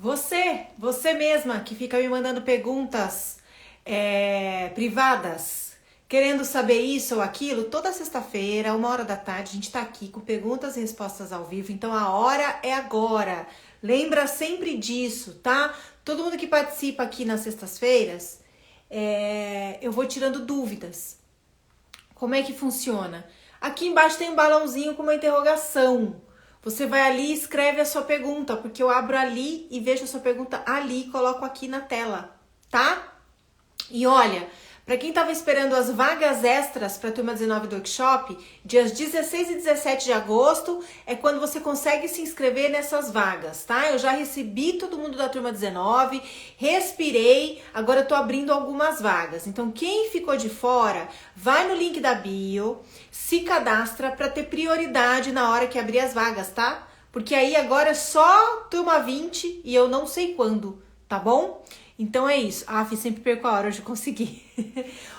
Você mesma que fica me mandando perguntas privadas, querendo saber isso ou aquilo, toda sexta-feira, 1h da tarde, a gente tá aqui com perguntas e respostas ao vivo, então a hora é agora. Lembra sempre disso, tá? Todo mundo que participa aqui nas sextas-feiras, eu vou tirando dúvidas. Como é que funciona? Aqui embaixo tem um balãozinho com uma interrogação. Você vai ali e escreve a sua pergunta, porque eu abro ali e vejo a sua pergunta ali e coloco aqui na tela, tá? E olha, para quem estava esperando as vagas extras para a turma 19 do workshop, dias 16 e 17 de agosto é quando você consegue se inscrever nessas vagas, tá? Eu já recebi todo mundo da turma 19, respirei, agora eu tô abrindo algumas vagas. Então quem ficou de fora, vai no link da bio, se cadastra para ter prioridade na hora que abrir as vagas, tá? Porque aí agora é só turma 20 e eu não sei quando, tá bom? Então é isso. Sempre perco a hora de conseguir.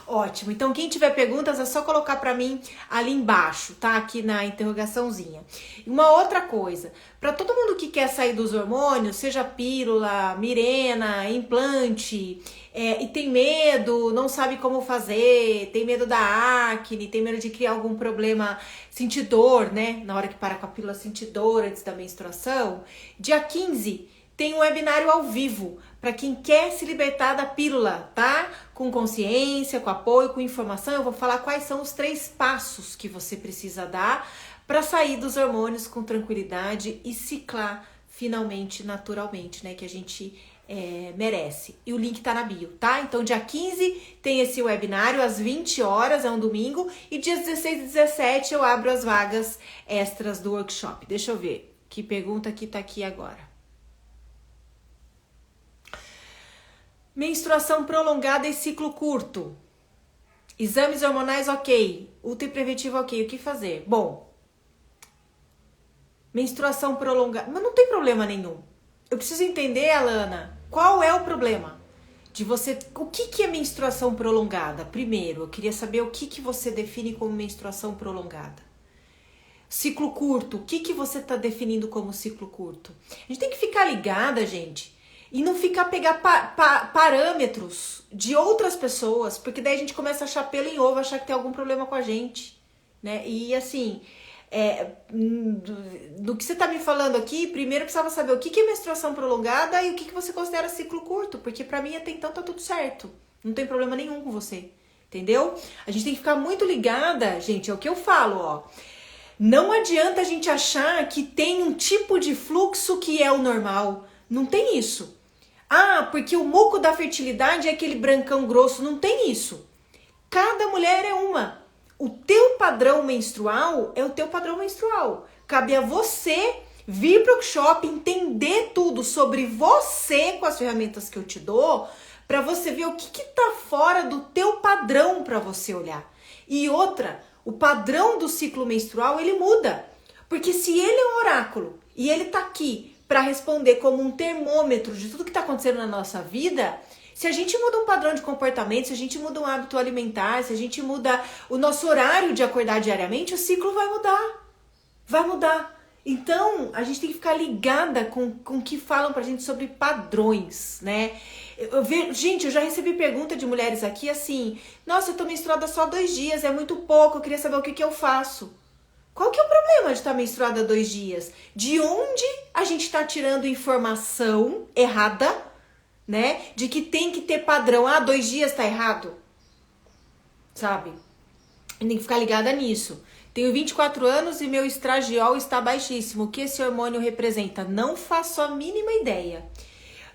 Ótimo. Então quem tiver perguntas é só colocar para mim ali embaixo, tá? Aqui na interrogaçãozinha. E uma outra coisa, para todo mundo que quer sair dos hormônios, seja pílula, Mirena, implante, e tem medo, não sabe como fazer, tem medo da acne, tem medo de criar algum problema, sentir dor, né? Na hora que para com a pílula, sentir dor antes da menstruação. Dia 15 tem um webinário ao vivo para quem quer se libertar da pílula, tá? Com consciência, com apoio, com informação. Eu vou falar quais são os 3 passos que você precisa dar para sair dos hormônios com tranquilidade e ciclar finalmente, naturalmente, né? Que a gente merece. E o link tá na bio, tá? Então dia 15 tem esse webinário às 20 horas, é um domingo. E dias 16 e 17 eu abro as vagas extras do workshop. Deixa eu ver que pergunta que tá aqui agora. Menstruação prolongada e ciclo curto. Exames hormonais ok. Útero preventivo ok. O que fazer? Bom, menstruação prolongada... Mas não tem problema nenhum. Eu preciso entender, Alana, qual é o problema de você... O que é menstruação prolongada? Primeiro, eu queria saber o que você define como menstruação prolongada. Ciclo curto. O que você está definindo como ciclo curto? A gente tem que ficar ligada, gente... E não ficar pegar parâmetros de outras pessoas, porque daí a gente começa a achar pelo em ovo, achar que tem algum problema com a gente, né? E assim, do que você tá me falando aqui, primeiro eu precisava saber o que é menstruação prolongada e o que você considera ciclo curto, porque pra mim até então tá tudo certo, não tem problema nenhum com você, entendeu? A gente tem que ficar muito ligada, gente, é o que eu falo, ó. Não adianta a gente achar que tem um tipo de fluxo que é o normal, não tem isso. Ah, porque o muco da fertilidade é aquele brancão grosso. Não tem isso. Cada mulher é uma. O teu padrão menstrual é o teu padrão menstrual. Cabe a você vir para o workshop, entender tudo sobre você com as ferramentas que eu te dou, para você ver o que tá fora do teu padrão para você olhar. E outra, o padrão do ciclo menstrual, ele muda. Porque se ele é um oráculo e ele tá aqui para responder como um termômetro de tudo que está acontecendo na nossa vida, se a gente muda um padrão de comportamento, se a gente muda um hábito alimentar, se a gente muda o nosso horário de acordar diariamente, o ciclo vai mudar. Vai mudar. Então, a gente tem que ficar ligada com o que falam pra gente sobre padrões, né? Gente, eu já recebi pergunta de mulheres aqui assim, nossa, eu tô menstruada só 2 dias, é muito pouco, eu queria saber o que eu faço. Qual que é o problema de estar menstruada 2 dias? De onde a gente está tirando informação errada, né? De que tem que ter padrão. 2 dias tá errado. Sabe? Tem que ficar ligada nisso. Tenho 24 anos e meu estradiol está baixíssimo. O que esse hormônio representa? Não faço a mínima ideia.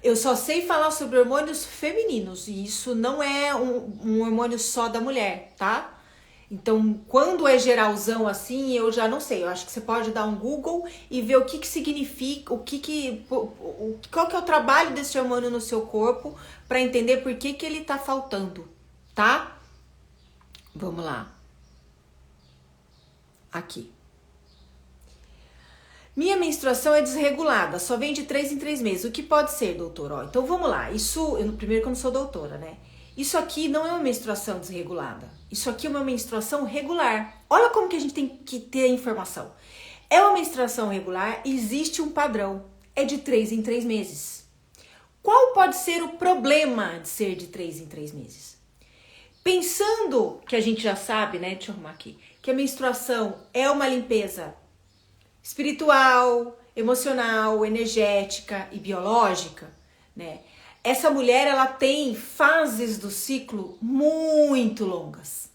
Eu só sei falar sobre hormônios femininos. E isso não é um hormônio só da mulher, tá? Então, quando é geralzão assim, eu já não sei. Eu acho que você pode dar um Google e ver o que significa, qual que é o trabalho desse hormônio no seu corpo para entender por que ele tá faltando, tá? Vamos lá. Aqui. Minha menstruação é desregulada, só vem de 3 em 3 meses. O que pode ser, doutor? Então, vamos lá. Primeiro que eu não sou doutora, né? Isso aqui não é uma menstruação desregulada. Isso aqui é uma menstruação regular. Olha como que a gente tem que ter a informação. É uma menstruação regular, existe um padrão. É de 3 em 3 meses. Qual pode ser o problema de ser de 3 em 3 meses? Pensando que a gente já sabe, né? Deixa eu arrumar aqui. Que a menstruação é uma limpeza espiritual, emocional, energética e biológica, né? Essa mulher, ela tem fases do ciclo muito longas.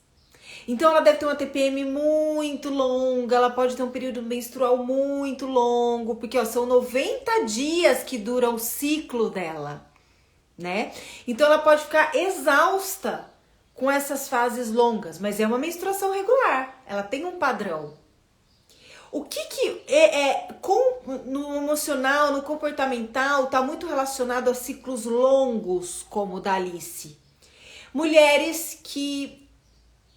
Então ela deve ter uma TPM muito longa, ela pode ter um período menstrual muito longo, porque ó, são 90 dias que dura o ciclo dela, né? Então ela pode ficar exausta com essas fases longas, mas é uma menstruação regular, ela tem um padrão. O que no emocional, no comportamental, tá muito relacionado a ciclos longos, como o da Alice. Mulheres que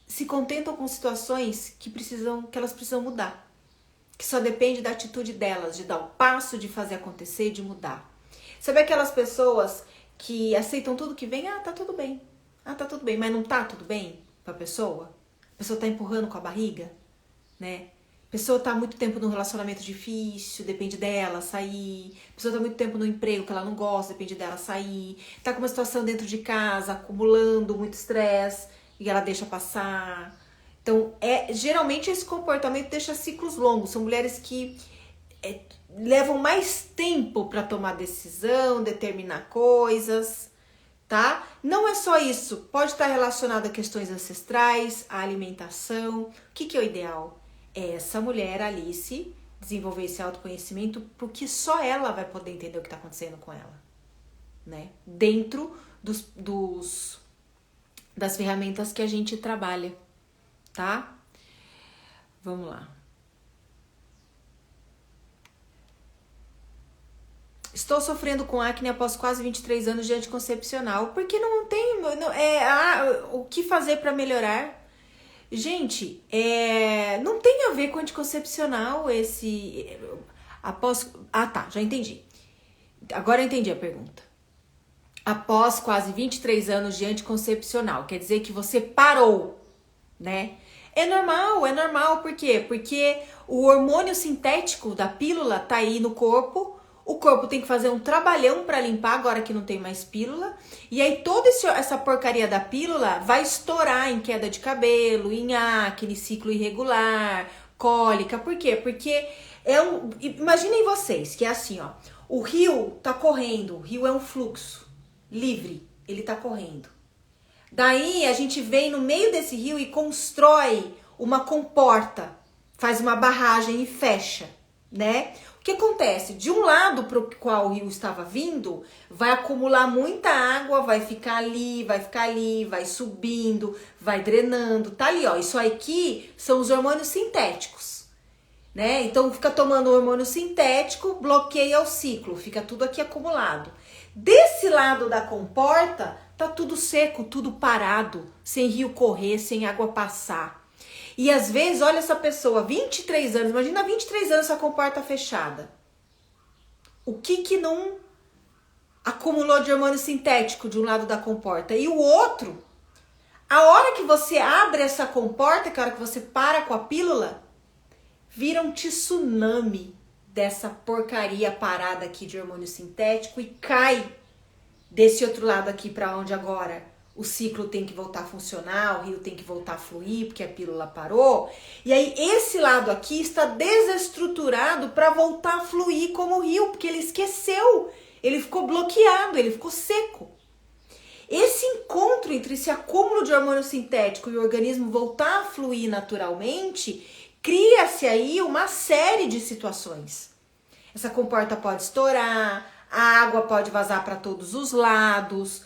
se contentam com situações que elas precisam mudar. Que só depende da atitude delas, de dar o passo, de fazer acontecer, de mudar. Sabe aquelas pessoas que aceitam tudo que vem? Ah, tá tudo bem. Ah, tá tudo bem. Mas não tá tudo bem pra pessoa? A pessoa tá empurrando com a barriga, né? A pessoa tá há muito tempo num relacionamento difícil, depende dela sair. A pessoa tá há muito tempo no emprego que ela não gosta, depende dela sair. Tá com uma situação dentro de casa, acumulando muito estresse e ela deixa passar. Então, geralmente esse comportamento deixa ciclos longos. São mulheres que levam mais tempo para tomar decisão, determinar coisas, tá? Não é só isso. Pode estar relacionado a questões ancestrais, a alimentação. O que é o ideal? É essa mulher, Alice, desenvolver esse autoconhecimento, porque só ela vai poder entender o que está acontecendo com ela, né? Dentro das ferramentas que a gente trabalha, tá? Vamos lá. Estou sofrendo com acne após quase 23 anos de anticoncepcional, porque não tem o que fazer para melhorar. Gente, não tem a ver com anticoncepcional tá, já entendi. Agora eu entendi a pergunta. Após quase 23 anos de anticoncepcional, quer dizer que você parou, né? É normal, por quê? Porque o hormônio sintético da pílula tá aí no corpo, o corpo tem que fazer um trabalhão para limpar agora que não tem mais pílula, e aí toda essa porcaria da pílula vai estourar em queda de cabelo, em acne, ciclo irregular, cólica. Por quê? Porque imaginem vocês que é assim, ó, o rio tá correndo, o rio é um fluxo livre, ele tá correndo. Daí a gente vem no meio desse rio e constrói uma comporta, faz uma barragem e fecha, né? O que acontece? De um lado para o qual o rio estava vindo, vai acumular muita água, vai ficar ali, vai subindo, vai drenando, tá ali, ó. Isso aqui são os hormônios sintéticos, né? Então fica tomando hormônio sintético, bloqueia o ciclo, fica tudo aqui acumulado. Desse lado da comporta, tá tudo seco, tudo parado, sem rio correr, sem água passar. E às vezes, olha essa pessoa, 23 anos, imagina 23 anos essa comporta fechada. O que não acumulou de hormônio sintético de um lado da comporta? E o outro, a hora que você abre essa comporta, que a hora que você para com a pílula, vira um tsunami dessa porcaria parada aqui de hormônio sintético e cai desse outro lado aqui para onde agora o ciclo tem que voltar a funcionar, o rio tem que voltar a fluir porque a pílula parou. E aí esse lado aqui está desestruturado para voltar a fluir como o rio, porque ele esqueceu, ele ficou bloqueado, ele ficou seco. Esse encontro entre esse acúmulo de hormônio sintético e o organismo voltar a fluir naturalmente, cria-se aí uma série de situações. Essa comporta pode estourar, a água pode vazar para todos os lados,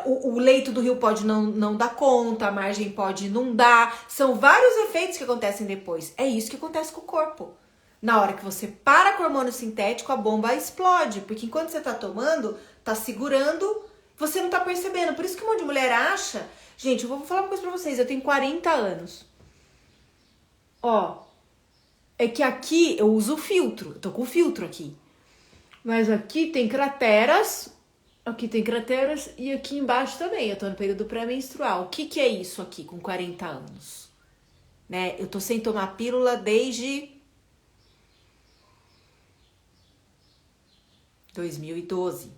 o leito do rio pode não dar conta, a margem pode inundar. São vários efeitos que acontecem depois. É isso que acontece com o corpo. Na hora que você para com o hormônio sintético, a bomba explode. Porque enquanto você tá tomando, tá segurando, você não tá percebendo. Por isso que um monte de mulher acha... Gente, eu vou falar uma coisa pra vocês. Eu tenho 40 anos. Ó, é que aqui eu uso filtro. Eu tô com filtro aqui. Mas aqui tem crateras e aqui embaixo também. Eu tô no período pré-menstrual. O que é isso aqui com 40 anos? Né? Eu tô sem tomar pílula desde 2012.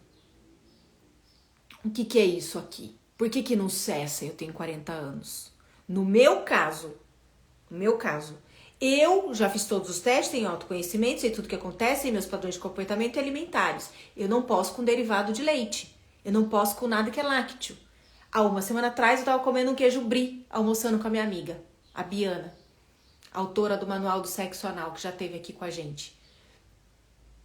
O que é isso aqui? Por que não cessa? Eu tenho 40 anos. No meu caso, eu já fiz todos os testes, tenho autoconhecimento, sei tudo que acontece, sei meus padrões de comportamento e alimentares. Eu não posso com derivado de leite. Eu não posso com nada que é lácteo. Há uma semana atrás eu tava comendo um queijo brie, almoçando com a minha amiga, a Biana, autora do Manual do Sexo Anal, que já esteve aqui com a gente.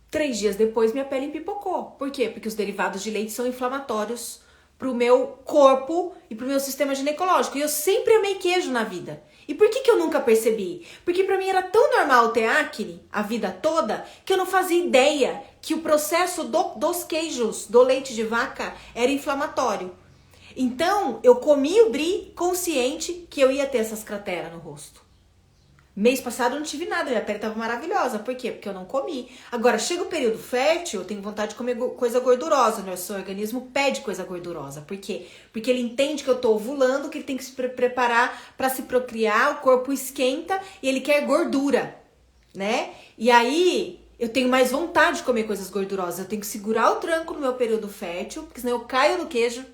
3 dias depois, minha pele empipocou. Por quê? Porque os derivados de leite são inflamatórios pro meu corpo e pro meu sistema ginecológico. E eu sempre amei queijo na vida. E por que eu nunca percebi? Porque pra mim era tão normal ter acne a vida toda que eu não fazia ideia que o processo dos queijos, do leite de vaca, era inflamatório. Então, eu comi o brie consciente que eu ia ter essas crateras no rosto. Mês passado eu não tive nada, minha pele tava maravilhosa. Por quê? Porque eu não comi. Agora, chega o período fértil, eu tenho vontade de comer coisa gordurosa. Né? O seu organismo pede coisa gordurosa. Por quê? Porque ele entende que eu tô ovulando, que ele tem que se preparar para se procriar, o corpo esquenta e ele quer gordura, né? E aí, eu tenho mais vontade de comer coisas gordurosas. Eu tenho que segurar o tranco no meu período fértil, porque senão eu caio no queijo.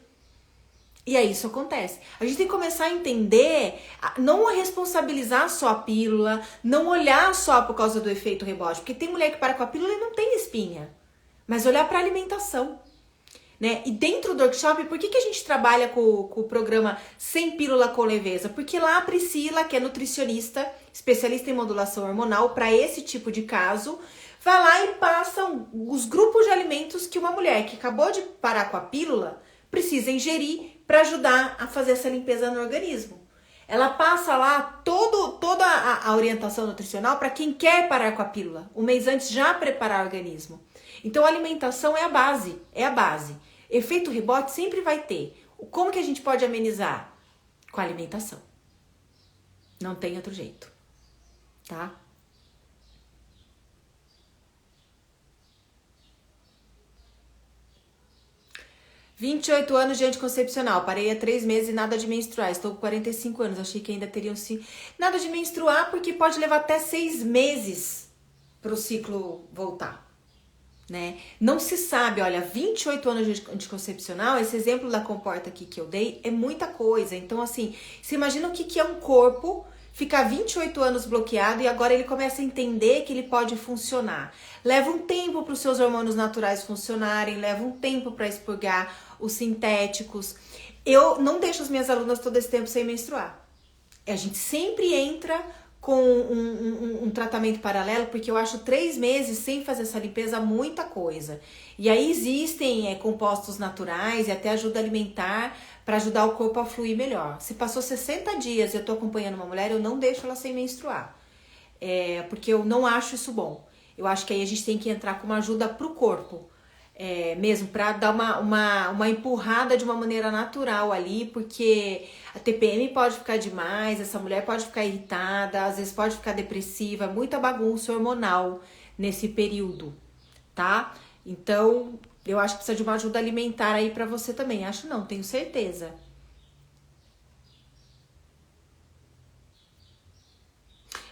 E aí isso acontece. A gente tem que começar a entender, não responsabilizar só a pílula, não olhar só por causa do efeito rebote. Porque tem mulher que para com a pílula e não tem espinha. Mas olhar para a alimentação. Né? E dentro do workshop, por que a gente trabalha com o programa Sem Pílula com Leveza? Porque lá a Priscila, que é nutricionista, especialista em modulação hormonal, para esse tipo de caso, vai lá e passa os grupos de alimentos que uma mulher que acabou de parar com a pílula precisa ingerir para ajudar a fazer essa limpeza no organismo. Ela passa lá toda a orientação nutricional para quem quer parar com a pílula. Um mês antes já preparar o organismo. Então a alimentação é a base, Efeito rebote sempre vai ter. Como que a gente pode amenizar? Com a alimentação. Não tem outro jeito, tá? ...28 anos de anticoncepcional, parei há 3 meses e nada de menstruar, estou com 45 anos, achei que ainda teriam sim... Nada de menstruar porque pode levar até 6 meses para o ciclo voltar, né? Não se sabe, olha, 28 anos de anticoncepcional, esse exemplo da comporta aqui que eu dei é muita coisa. Então assim, você imagina o que é um corpo ficar 28 anos bloqueado e agora ele começa a entender que ele pode funcionar. Leva um tempo para os seus hormônios naturais funcionarem, leva um tempo para expurgar os sintéticos. Eu não deixo as minhas alunas todo esse tempo sem menstruar. A gente sempre entra com um tratamento paralelo, porque eu acho 3 meses sem fazer essa limpeza muita coisa. E aí existem compostos naturais e até ajuda alimentar para ajudar o corpo a fluir melhor. Se passou 60 dias e eu tô acompanhando uma mulher, eu não deixo ela sem menstruar. Porque eu não acho isso bom. Eu acho que aí a gente tem que entrar com uma ajuda pro corpo. Mesmo para dar uma empurrada de uma maneira natural ali, porque a TPM pode ficar demais, essa mulher pode ficar irritada, às vezes pode ficar depressiva, muita bagunça hormonal nesse período, tá? Então, eu acho que precisa de uma ajuda alimentar aí pra você também. Acho não, tenho certeza.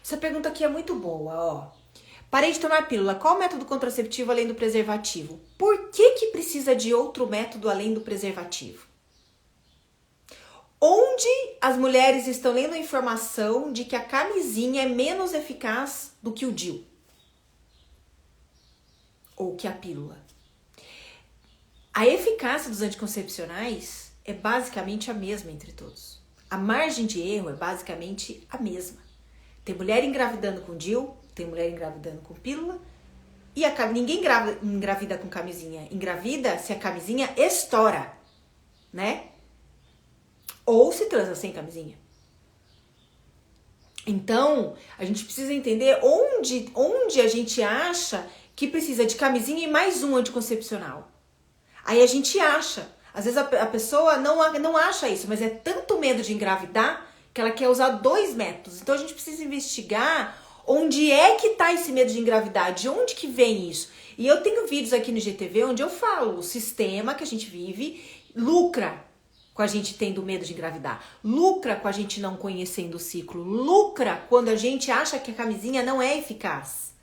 Essa pergunta aqui é muito boa, ó. Parei de tomar pílula. Qual método contraceptivo além do preservativo? Por que precisa de outro método além do preservativo? Onde as mulheres estão lendo a informação de que a camisinha é menos eficaz do que o DIU? Ou que a pílula? A eficácia dos anticoncepcionais é basicamente a mesma entre todos. A margem de erro é basicamente a mesma. Tem mulher engravidando com DIU, tem mulher engravidando com pílula, e ninguém engravida com camisinha. Engravida se a camisinha estoura, né? Ou se transa sem camisinha. Então, a gente precisa entender onde a gente acha que precisa de camisinha e mais um anticoncepcional. Aí a gente acha. Às vezes a pessoa não acha isso, mas é tanto medo de engravidar que ela quer usar 2 métodos. Então a gente precisa investigar onde é que tá esse medo de engravidar, de onde que vem isso. E eu tenho vídeos aqui no GTV onde eu falo, o sistema que a gente vive lucra com a gente tendo medo de engravidar, lucra com a gente não conhecendo o ciclo, lucra quando a gente acha que a camisinha não é eficaz.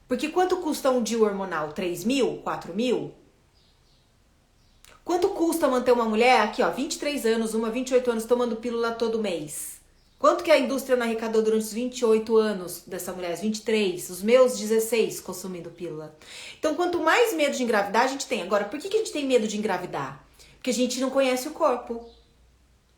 Porque quanto custa um DIU hormonal? 3 mil? 4 mil? Quanto custa manter uma mulher aqui, ó, 23 anos, uma 28 anos tomando pílula todo mês? Quanto que a indústria não arrecadou durante os 28 anos dessa mulher, os 23, os meus 16 consumindo pílula? Então, quanto mais medo de engravidar a gente tem. Agora, por que a gente tem medo de engravidar? Porque a gente não conhece o corpo.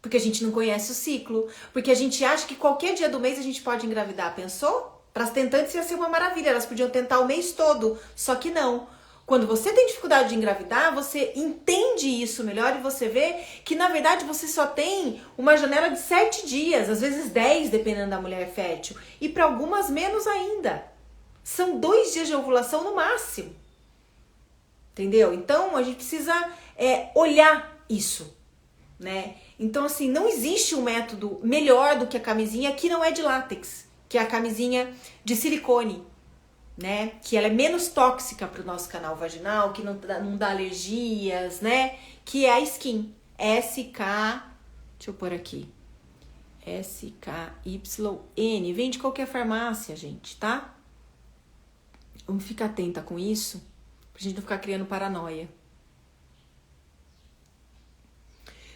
Porque a gente não conhece o ciclo. Porque a gente acha que qualquer dia do mês a gente pode engravidar. Pensou? Para as tentantes ia ser uma maravilha. Elas podiam tentar o mês todo. Só que não. Quando você tem dificuldade de engravidar, você entende isso melhor e você vê que, na verdade, você só tem uma janela de 7 dias, às vezes 10, dependendo da mulher fértil. E para algumas, menos ainda. São 2 dias de ovulação no máximo. Entendeu? Então, a gente precisa olhar isso, né? Então, assim, não existe um método melhor do que a camisinha que não é de látex, que é a camisinha de silicone. Né? Que ela é menos tóxica para o nosso canal vaginal, que não dá alergias, né? Que é a Skin. deixa eu pôr aqui. SKYN. Vem de qualquer farmácia, gente, tá? Vamos ficar atenta com isso, pra gente não ficar criando paranoia.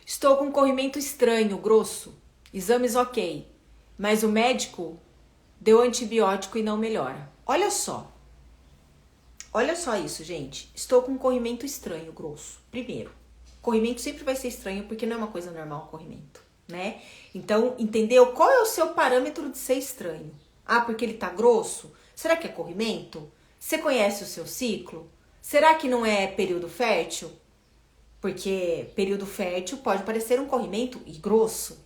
Estou com um corrimento estranho, grosso. Exames ok. Mas o médico deu antibiótico e não melhora. Olha só isso, gente. Estou com um corrimento estranho, grosso. Primeiro, corrimento sempre vai ser estranho porque não é uma coisa normal o corrimento, né? Então, entendeu? Qual é o seu parâmetro de ser estranho? Ah, porque ele tá grosso? Será que é corrimento? Você conhece o seu ciclo? Será que não é período fértil? Porque período fértil pode parecer um corrimento e grosso.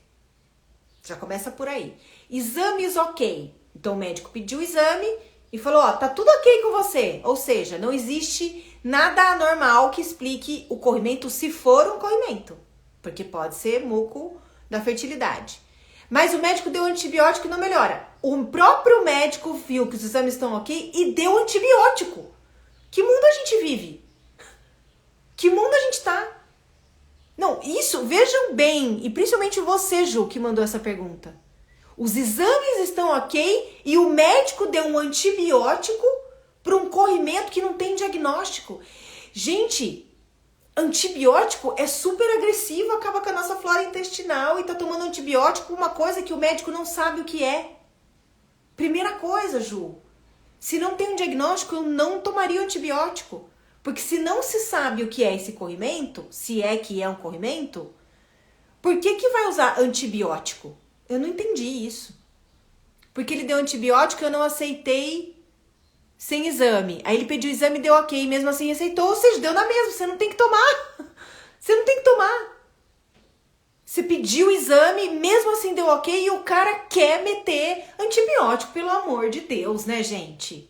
Já começa por aí. Exames ok. Então, o médico pediu o exame e falou, ó, tá tudo ok com você. Ou seja, não existe nada anormal que explique o corrimento se for um corrimento. Porque pode ser muco da fertilidade. Mas o médico deu antibiótico e não melhora. O próprio médico viu que os exames estão ok e deu antibiótico. Que mundo a gente vive? Que mundo a gente tá? Não, isso, vejam bem, e principalmente você, Ju, que mandou essa pergunta. Os exames estão ok e o médico deu um antibiótico para um corrimento que não tem diagnóstico. Gente, antibiótico é super agressivo, acaba com a nossa flora intestinal e tá tomando antibiótico, uma coisa que o médico não sabe o que é. Primeira coisa, Ju, se não tem um diagnóstico, eu não tomaria o antibiótico. Porque se não se sabe o que é esse corrimento, se é que é um corrimento, por que vai usar antibiótico? Eu não entendi isso. Porque ele deu antibiótico e eu não aceitei sem exame. Aí ele pediu o exame e deu ok, mesmo assim aceitou, ou seja, deu na mesma, você não tem que tomar. Você não tem que tomar. Você pediu o exame, mesmo assim deu ok e o cara quer meter antibiótico, pelo amor de Deus, né, gente?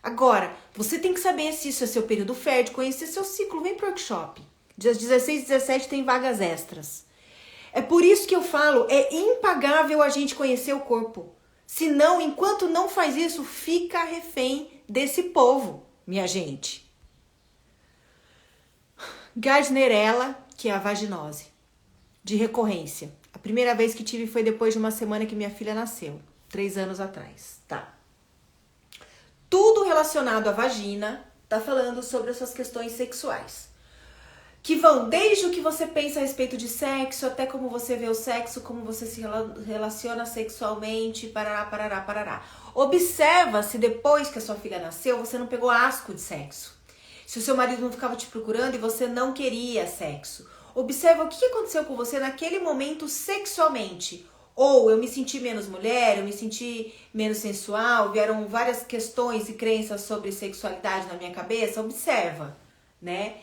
Agora, você tem que saber se isso é seu período fértil, conhecer seu ciclo, vem pro workshop. Dias 16 e 17 tem vagas extras. É por isso que eu falo, é impagável a gente conhecer o corpo. Senão, enquanto não faz isso, fica refém desse povo, minha gente. Gardnerella, que é a vaginose, de recorrência. A primeira vez que tive foi depois de uma semana que minha filha nasceu, 3 anos atrás, tá? Tudo relacionado à vagina, tá falando sobre as suas questões sexuais. Que vão desde o que você pensa a respeito de sexo, até como você vê o sexo, como você se relaciona sexualmente, parará, parará, parará. Observa se depois que a sua filha nasceu, você não pegou asco de sexo. Se o seu marido não ficava te procurando e você não queria sexo. Observa o que aconteceu com você naquele momento sexualmente. Ou eu me senti menos mulher, eu me senti menos sensual, vieram várias questões e crenças sobre sexualidade na minha cabeça. Observa, né?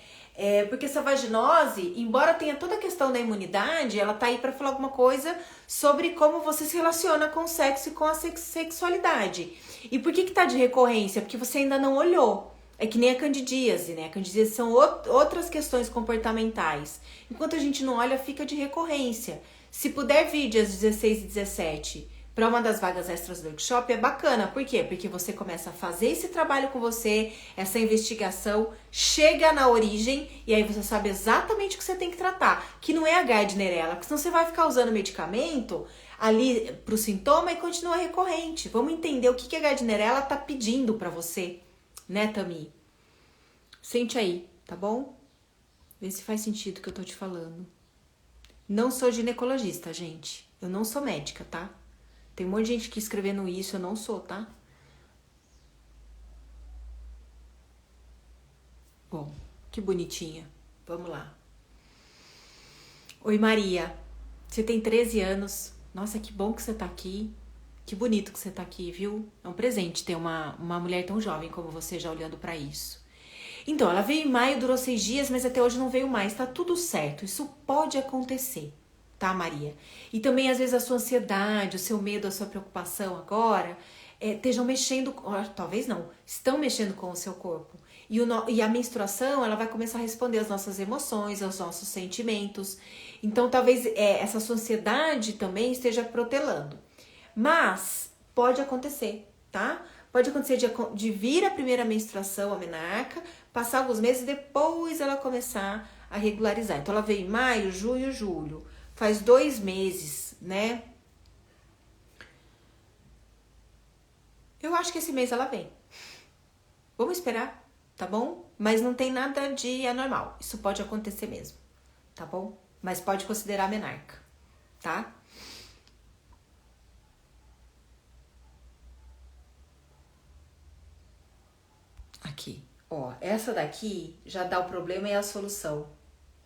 Porque essa vaginose, embora tenha toda a questão da imunidade, ela tá aí para falar alguma coisa sobre como você se relaciona com o sexo e com a sexualidade. E por que tá de recorrência? Porque você ainda não olhou. É que nem a candidíase, né? A candidíase são outras questões comportamentais. Enquanto a gente não olha, fica de recorrência. Se puder vir dias 16 e 17 para uma das vagas extras do workshop, é bacana. Por quê? Porque você começa a fazer esse trabalho com você, essa investigação, chega na origem e aí você sabe exatamente o que você tem que tratar. Que não é a Gardnerella, porque senão você vai ficar usando medicamento ali pro sintoma e continua recorrente. Vamos entender o que a Gardnerella tá pedindo para você, né, Tami? Sente aí, tá bom? Vê se faz sentido o que eu tô te falando. Não sou ginecologista, gente. Eu não sou médica, tá? Tem um monte de gente que escrevendo isso, eu não sou, tá? Bom, que bonitinha. Vamos lá. Oi, Maria. Você tem 13 anos. Nossa, que bom que você tá aqui. Que bonito que você tá aqui, viu? É um presente ter uma mulher tão jovem como você já olhando pra isso. Então, ela veio em maio, durou 6 dias, mas até hoje não veio mais. Tá tudo certo. Isso pode acontecer, tá, Maria? E também, às vezes, a sua ansiedade, o seu medo, a sua preocupação agora estejam mexendo, talvez não, estão mexendo com o seu corpo. E a menstruação, ela vai começar a responder às nossas emoções, aos nossos sentimentos. Então, talvez essa sua ansiedade também esteja protelando. Mas pode acontecer, tá? Pode acontecer de vir a primeira menstruação, a menarca, passar alguns meses e depois ela começar a regularizar. Então, ela veio em maio, junho, julho. Faz 2 meses, né? Eu acho que esse mês ela vem. Vamos esperar, tá bom? Mas não tem nada de anormal. Isso pode acontecer mesmo, tá bom? Mas pode considerar menarca, tá? Aqui, ó, essa daqui já dá o problema e a solução.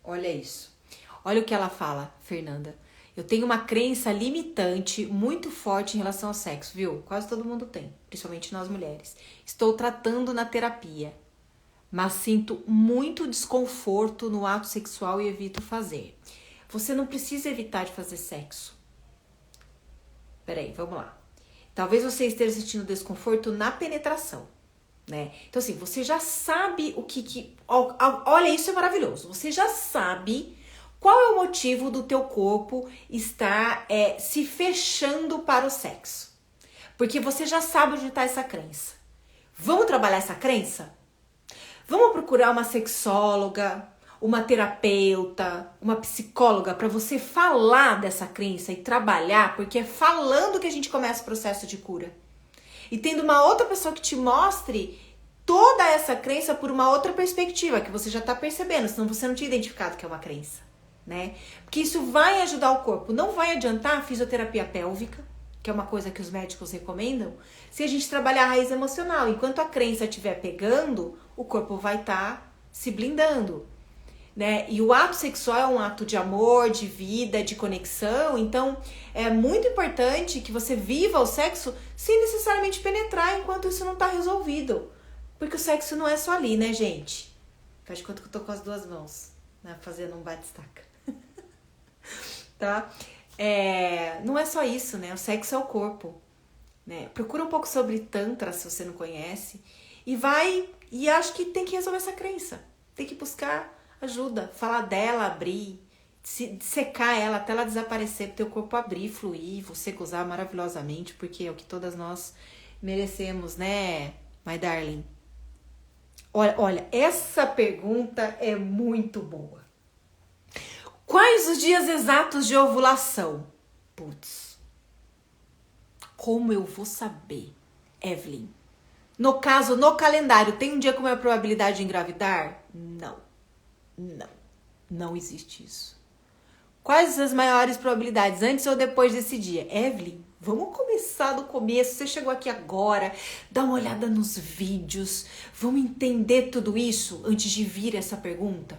Olha isso. Olha o que ela fala, Fernanda. Eu tenho uma crença limitante muito forte em relação ao sexo, viu? Quase todo mundo tem, principalmente nós mulheres. Estou tratando na terapia, mas sinto muito desconforto no ato sexual e evito fazer. Você não precisa evitar de fazer sexo. Peraí, vamos lá. Talvez você esteja sentindo desconforto na penetração, né? Então, assim, você já sabe o que... Olha, isso é maravilhoso. Você já sabe qual é o motivo do teu corpo estar se fechando para o sexo. Porque você já sabe onde está essa crença. Vamos trabalhar essa crença? Vamos procurar uma sexóloga, uma terapeuta, uma psicóloga para você falar dessa crença e trabalhar, porque é falando que a gente começa o processo de cura. E tendo uma outra pessoa que te mostre toda essa crença por uma outra perspectiva, que você já tá percebendo, senão você não tinha identificado que é uma crença, né? Porque isso vai ajudar o corpo. Não vai adiantar a fisioterapia pélvica, que é uma coisa que os médicos recomendam, se a gente trabalhar a raiz emocional. Enquanto a crença estiver pegando, o corpo vai estar se blindando, né? E o ato sexual é um ato de amor, de vida, de conexão. Então, é muito importante que você viva o sexo sem necessariamente penetrar enquanto isso não tá resolvido. Porque o sexo não é só ali, né, gente? Faz de conta que eu tô com as 2 mãos, né, fazendo um bate-estaca. Tá? Não é só isso, né? O sexo é o corpo, né? Procura um pouco sobre Tantra, se você não conhece. E acho que tem que resolver essa crença. Tem que buscar ajuda, falar dela, abrir, secar ela até ela desaparecer, pro teu corpo abrir, fluir, você gozar maravilhosamente, porque é o que todas nós merecemos, né, my darling? Olha, essa pergunta é muito boa. Quais os dias exatos de ovulação? Putz, como eu vou saber, Evelyn? No caso, no calendário, tem um dia com maior probabilidade de engravidar? Não existe isso. Quais as maiores probabilidades, antes ou depois desse dia? Evelyn, vamos começar do começo. Você chegou aqui agora, dá uma olhada nos vídeos. Vamos entender tudo isso antes de vir essa pergunta?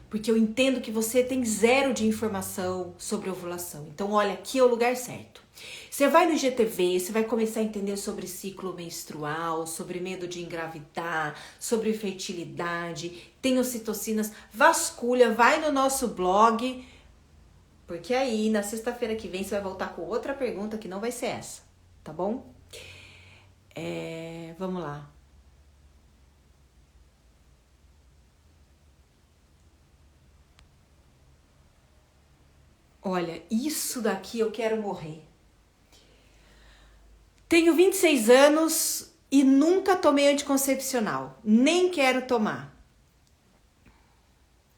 Porque eu entendo que você tem 0 de informação sobre ovulação. Então, olha, aqui é o lugar certo. Você vai no IGTV, você vai começar a entender sobre ciclo menstrual, sobre medo de engravidar, sobre fertilidade, tem ocitocinas, vasculha, vai no nosso blog, porque aí na sexta-feira que vem você vai voltar com outra pergunta que não vai ser essa, tá bom? Vamos lá. Olha, isso daqui eu quero morrer. Tenho 26 anos e nunca tomei anticoncepcional. Nem quero tomar.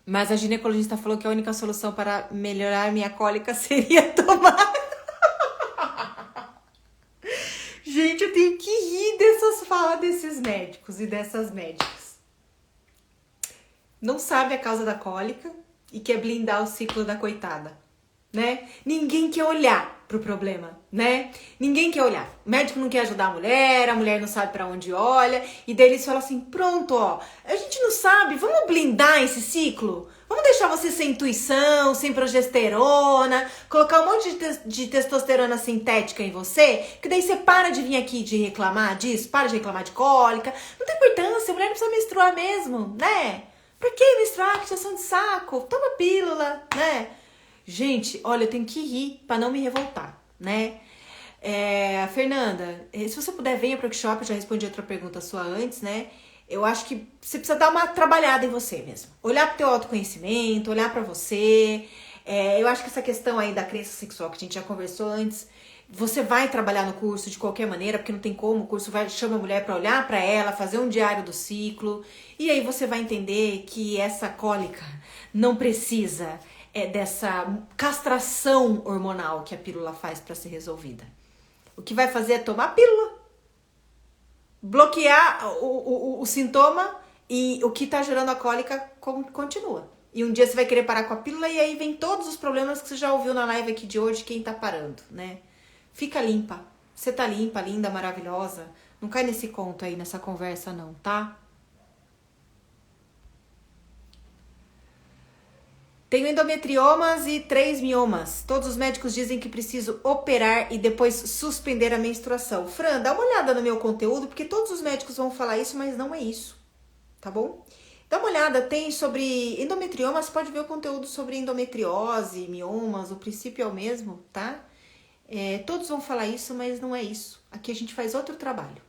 Mas a ginecologista falou que a única solução para melhorar minha cólica seria tomar. Gente, eu tenho que rir dessas falas desses médicos e dessas médicas. não sabe a causa da cólica e quer blindar o ciclo da coitada, né? Ninguém quer olhar pro problema, né? Ninguém quer olhar. O médico não quer ajudar a mulher não sabe pra onde olha, e daí eles falam assim, pronto, ó, a gente não sabe, vamos blindar esse ciclo? Vamos deixar você sem intuição, sem progesterona, colocar um monte de testosterona sintética em você, que daí você para de vir aqui de reclamar disso, para de reclamar de cólica. Não tem importância, a mulher não precisa menstruar mesmo, né? Pra que menstruar? Que situação de saco. Toma pílula, né? Gente, olha, eu tenho que rir pra não me revoltar, né? Fernanda, se você puder, venha pro workshop, eu já respondi outra pergunta sua antes, né? Eu acho que você precisa dar uma trabalhada em você mesmo. Olhar pro teu autoconhecimento, olhar pra você. Eu acho que essa questão aí da crença sexual que a gente já conversou antes, você vai trabalhar no curso de qualquer maneira, porque não tem como, o curso chama a mulher pra olhar pra ela, fazer um diário do ciclo, e aí você vai entender que essa cólica não precisa dessa castração hormonal que a pílula faz pra ser resolvida. O que vai fazer é tomar a pílula, bloquear o sintoma, e o que tá gerando a cólica continua. E um dia você vai querer parar com a pílula e aí vem todos os problemas que você já ouviu na live aqui de hoje, quem tá parando, né? Fica limpa. Você tá limpa, linda, maravilhosa. Não cai nesse conto aí, nessa conversa não, tá? Tenho endometriomas e 3 miomas. Todos os médicos dizem que preciso operar e depois suspender a menstruação. Fran, dá uma olhada no meu conteúdo, porque todos os médicos vão falar isso, mas não é isso, tá bom? Dá uma olhada, tem sobre endometriomas, pode ver o conteúdo sobre endometriose, miomas, o princípio é o mesmo, tá? Todos vão falar isso, mas não é isso. Aqui a gente faz outro trabalho.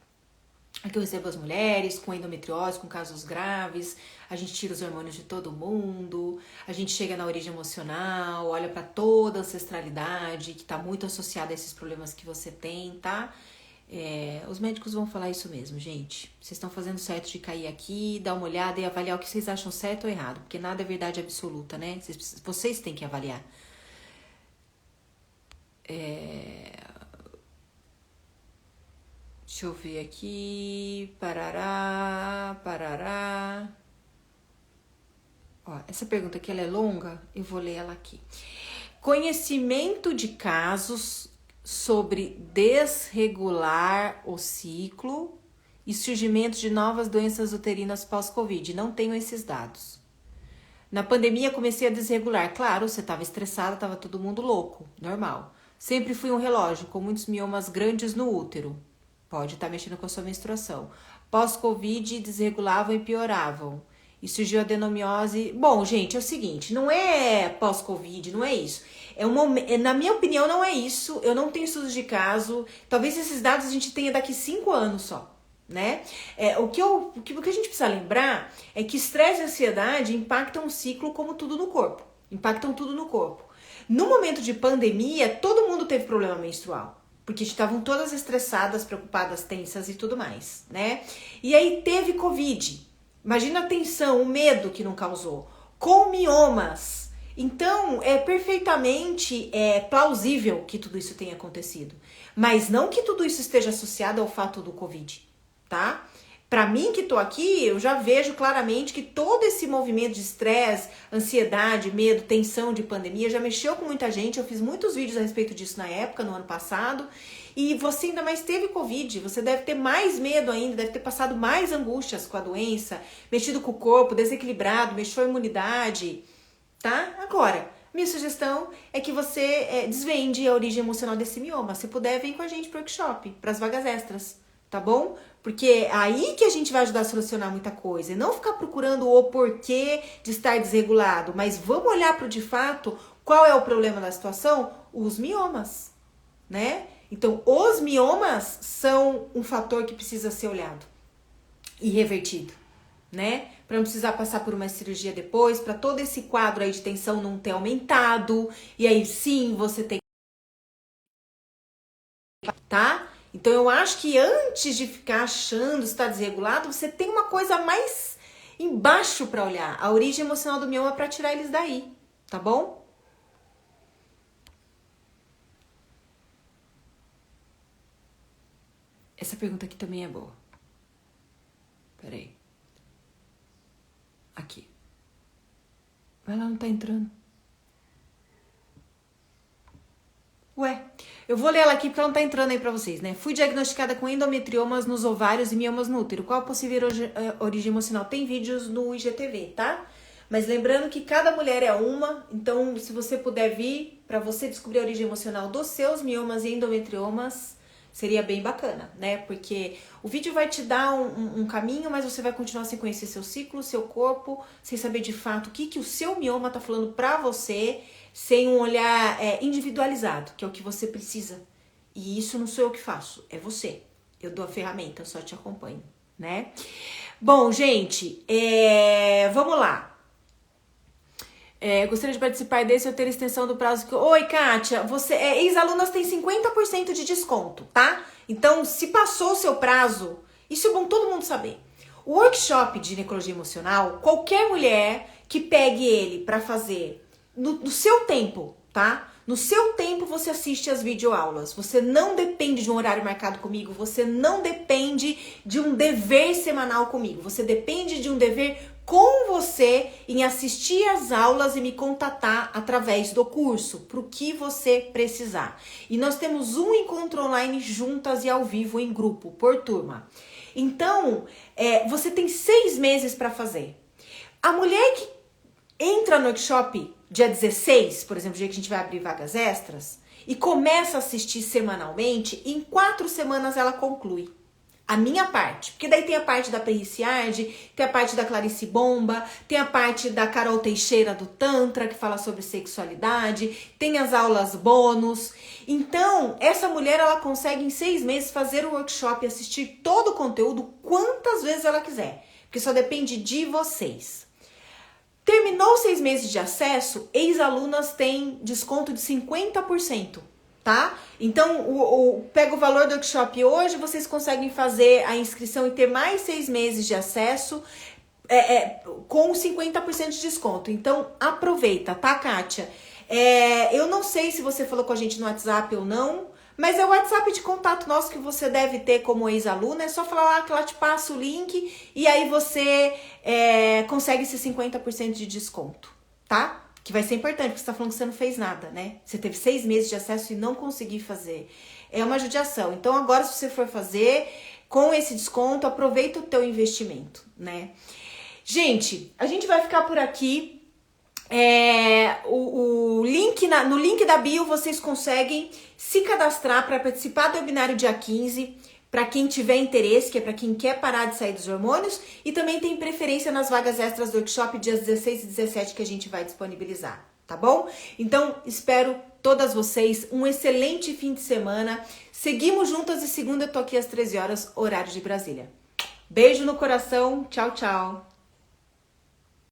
Aqui eu recebo as mulheres com endometriose, com casos graves, a gente tira os hormônios de todo mundo, a gente chega na origem emocional, olha para toda a ancestralidade que está muito associada a esses problemas que você tem, tá? Os médicos vão falar isso mesmo, gente. Vocês estão fazendo certo de cair aqui, dar uma olhada e avaliar o que vocês acham certo ou errado, porque nada é verdade absoluta, né? Vocês têm que avaliar. Deixa eu ver aqui. Parará, parará. Ó, essa pergunta aqui ela é longa, eu vou ler ela aqui. Conhecimento de casos sobre desregular o ciclo e surgimento de novas doenças uterinas pós-Covid. Não tenho esses dados. Na pandemia comecei a desregular. Claro, você estava estressada, estava todo mundo louco, normal. Sempre fui um relógio com muitos miomas grandes no útero. Pode estar mexendo com a sua menstruação. Pós-Covid, desregulavam e pioravam. E surgiu a adenomiose. Bom, gente, é o seguinte, não é pós-Covid, não é isso. Na minha opinião, não é isso. Eu não tenho estudos de caso. Talvez esses dados a gente tenha daqui 5 anos só, né? O que a gente precisa lembrar é que estresse e ansiedade impactam o ciclo como tudo no corpo. Impactam tudo no corpo. No momento de pandemia, todo mundo teve problema menstrual. Porque estavam todas estressadas, preocupadas, tensas e tudo mais, né? E aí teve Covid. Imagina a tensão, o medo que não causou. Com miomas. Então, é perfeitamente plausível que tudo isso tenha acontecido. Mas não que tudo isso esteja associado ao fato do Covid, tá? Pra mim que tô aqui, eu já vejo claramente que todo esse movimento de estresse, ansiedade, medo, tensão de pandemia já mexeu com muita gente. Eu fiz muitos vídeos a respeito disso na época, no ano passado. E você ainda mais teve Covid, você deve ter mais medo ainda, deve ter passado mais angústias com a doença, mexido com o corpo, desequilibrado, mexeu a imunidade, tá? Agora, minha sugestão é que você desvende a origem emocional desse mioma. Se puder, vem com a gente pro workshop, pras vagas extras, tá bom? Porque é aí que a gente vai ajudar a solucionar muita coisa. E não ficar procurando o porquê de estar desregulado. Mas vamos olhar para o de fato, qual é o problema da situação? Os miomas, né? Então, os miomas são um fator que precisa ser olhado e revertido, né? Para não precisar passar por uma cirurgia depois, para todo esse quadro aí de tensão não ter aumentado. E aí sim, você tem... Tá? Então, eu acho que antes de ficar achando se está desregulado, você tem uma coisa mais embaixo para olhar. A origem emocional do mioma para tirar eles daí, tá bom? Essa pergunta aqui também é boa. Peraí. Aqui. Ela não tá entrando. Ué, eu vou ler ela aqui porque ela não tá entrando aí pra vocês, né? Fui diagnosticada com endometriomas nos ovários e miomas no útero. Qual a possível origem emocional? Tem vídeos no IGTV, tá? Mas lembrando que cada mulher é uma, então se você puder vir pra você descobrir a origem emocional dos seus miomas e endometriomas, seria bem bacana, né? Porque o vídeo vai te dar um caminho, mas você vai continuar sem conhecer seu ciclo, seu corpo, sem saber de fato o que o seu mioma tá falando pra você, sem um olhar individualizado, que é o que você precisa. E isso não sou eu que faço, é você. Eu dou a ferramenta, eu só te acompanho, né? Bom, gente, vamos lá. Gostaria de participar desse ou ter extensão do prazo que... Oi, Kátia, você ex-alunas têm 50% de desconto, tá? Então, se passou o seu prazo, isso é bom todo mundo saber. O workshop de ginecologia emocional, qualquer mulher que pegue ele pra fazer no seu tempo, tá? No seu tempo você assiste as videoaulas. Você não depende de um horário marcado comigo. Você não depende de um dever semanal comigo. Você depende de um dever com você em assistir as aulas e me contatar através do curso, para o que você precisar. E nós temos um encontro online juntas e ao vivo em grupo, por turma. Então, você tem 6 meses para fazer. A mulher que entra no workshop dia 16, por exemplo, dia que a gente vai abrir vagas extras, e começa a assistir semanalmente, em 4 semanas ela conclui. A minha parte, porque daí tem a parte da Perriciardi, tem a parte da Clarice Bomba, tem a parte da Carol Teixeira do Tantra, que fala sobre sexualidade, tem as aulas bônus. Então, essa mulher, ela consegue em 6 meses fazer o workshop e assistir todo o conteúdo quantas vezes ela quiser, porque só depende de vocês. Terminou 6 meses de acesso, ex-alunas têm desconto de 50%. Tá? Então, pega o valor do workshop hoje, vocês conseguem fazer a inscrição e ter mais 6 meses de acesso com 50% de desconto. Então, aproveita, tá, Kátia? Eu não sei se você falou com a gente no WhatsApp ou não, mas é o WhatsApp de contato nosso que você deve ter como ex-aluna. É só falar lá que ela te passa o link e aí você consegue esse 50% de desconto, tá? Que vai ser importante, porque você tá falando que você não fez nada, né? Você teve 6 meses de acesso e não conseguiu fazer. É uma judiação. Então, agora, se você for fazer, com esse desconto, aproveita o teu investimento, né? Gente, a gente vai ficar por aqui. No link da bio, vocês conseguem se cadastrar para participar do webinário dia 15, para quem tiver interesse, que é para quem quer parar de sair dos hormônios, e também tem preferência nas vagas extras do workshop dias 16 e 17 que a gente vai disponibilizar, tá bom? Então, espero todas vocês, um excelente fim de semana. Seguimos juntas e segunda eu tô aqui às 13 horas, horário de Brasília. Beijo no coração, tchau, tchau.